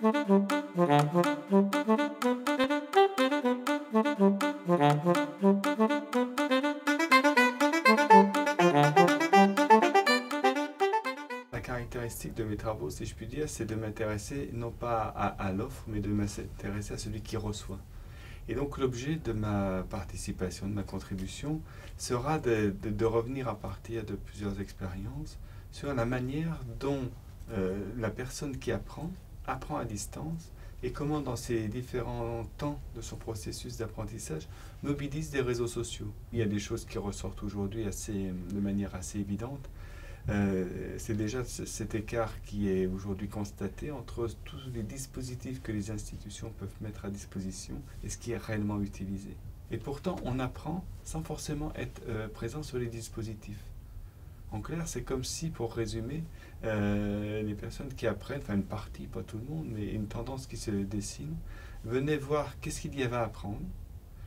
La caractéristique de mes travaux, si je puis dire, c'est de m'intéresser non pas à l'offre, mais de m'intéresser à celui qui reçoit. Et donc l'objet de ma participation, de ma contribution, sera de revenir à partir de plusieurs expériences sur la manière dont la personne qui apprend à distance et comment dans ces différents temps de son processus d'apprentissage mobilise des réseaux sociaux. Il y a des choses qui ressortent aujourd'hui de manière assez évidente. C'est déjà cet écart qui est aujourd'hui constaté entre tous les dispositifs que les institutions peuvent mettre à disposition et ce qui est réellement utilisé. Et pourtant, on apprend sans forcément être présent sur les dispositifs. En clair, c'est comme si, pour résumer, les personnes qui apprennent, enfin une partie, pas tout le monde, mais une tendance qui se dessine, venaient voir qu'est-ce qu'il y avait à apprendre,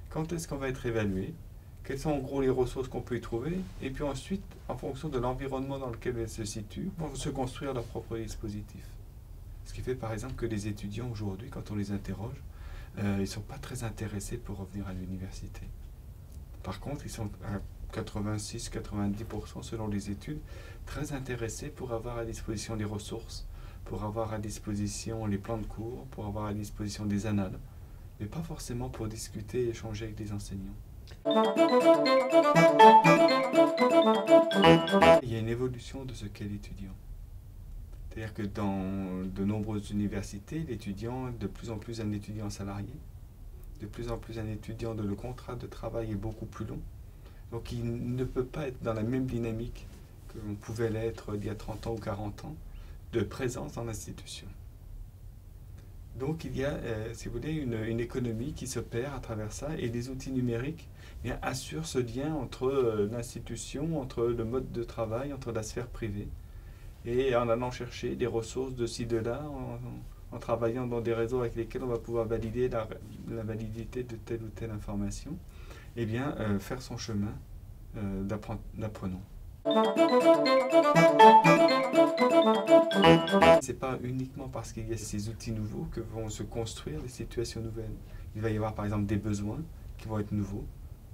quand est-ce qu'on va être évalué, quelles sont en gros les ressources qu'on peut y trouver, et puis ensuite, en fonction de l'environnement dans lequel elles se situent, vont se construire leur propre dispositif. Ce qui fait par exemple que les étudiants aujourd'hui, quand on les interroge, ils ne sont pas très intéressés pour revenir à l'université. Par contre, ils sont à 86-90% selon les études, très intéressés pour avoir à disposition les ressources, pour avoir à disposition les plans de cours, pour avoir à disposition des annales, mais pas forcément pour discuter et échanger avec des enseignants. Il y a une évolution de ce qu'est l'étudiant. C'est-à-dire que dans de nombreuses universités, l'étudiant est de plus en plus un étudiant salarié, de plus en plus un étudiant dont le contrat de travail est beaucoup plus long. Donc il ne peut pas être dans la même dynamique que l'on pouvait l'être il y a 30 ans ou 40 ans, de présence dans l'institution. Donc il y a, si vous voulez, une économie qui s'opère à travers ça, et les outils numériques assurent ce lien entre l'institution, entre le mode de travail, entre la sphère privée, et en allant chercher des ressources de ci, de là, en travaillant dans des réseaux avec lesquels on va pouvoir valider la validité de telle ou telle information, et bien faire son chemin d'apprenant. C'est pas uniquement parce qu'il y a ces outils nouveaux que vont se construire des situations nouvelles. Il va y avoir par exemple des besoins qui vont être nouveaux,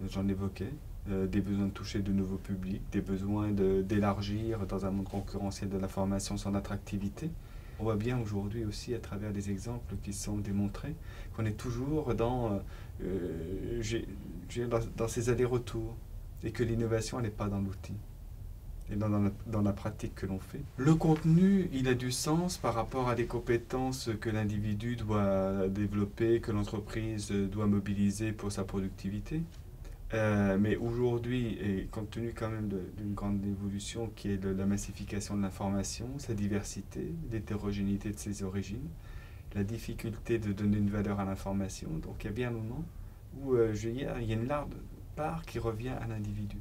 j'en évoquais, des besoins de toucher de nouveaux publics, des besoins d'élargir dans un monde concurrentiel de la formation son attractivité. On voit bien aujourd'hui aussi à travers des exemples qui sont démontrés qu'on est toujours dans ces allers-retours et que l'innovation n'est pas dans l'outil et dans la pratique que l'on fait. Le contenu, il a du sens par rapport à des compétences que l'individu doit développer, que l'entreprise doit mobiliser pour sa productivité. Mais aujourd'hui, et compte tenu quand même d'une grande évolution qui est la massification de l'information, sa diversité, l'hétérogénéité de ses origines, la difficulté de donner une valeur à l'information, donc il y a bien un moment où il y a une large part qui revient à l'individu.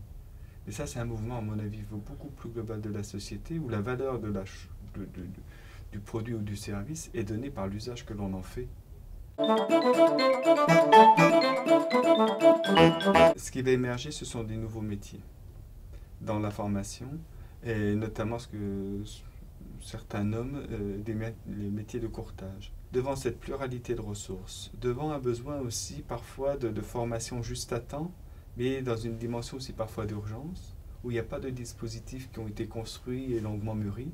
Et ça, c'est un mouvement, à mon avis, beaucoup plus global de la société, où la valeur du produit ou du service est donnée par l'usage que l'on en fait. Ce qui va émerger, ce sont des nouveaux métiers dans la formation, et notamment ce que certains nomment les métiers de courtage. Devant cette pluralité de ressources, devant un besoin aussi parfois de formation juste à temps, mais dans une dimension aussi parfois d'urgence, où il n'y a pas de dispositifs qui ont été construits et longuement mûris.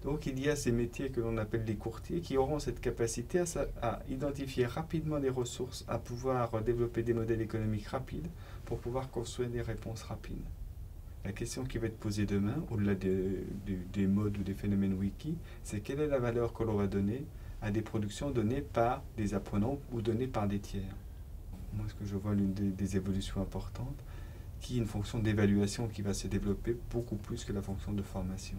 Donc il y a ces métiers que l'on appelle les courtiers qui auront cette capacité à identifier rapidement des ressources, à pouvoir développer des modèles économiques rapides pour pouvoir construire des réponses rapides. La question qui va être posée demain, au-delà des modes ou des phénomènes wiki, c'est quelle est la valeur que l'on va donner à des productions données par des apprenants ou données par des tiers. Moi, ce que je vois, l'une des évolutions importantes, qui est une fonction d'évaluation qui va se développer beaucoup plus que la fonction de formation.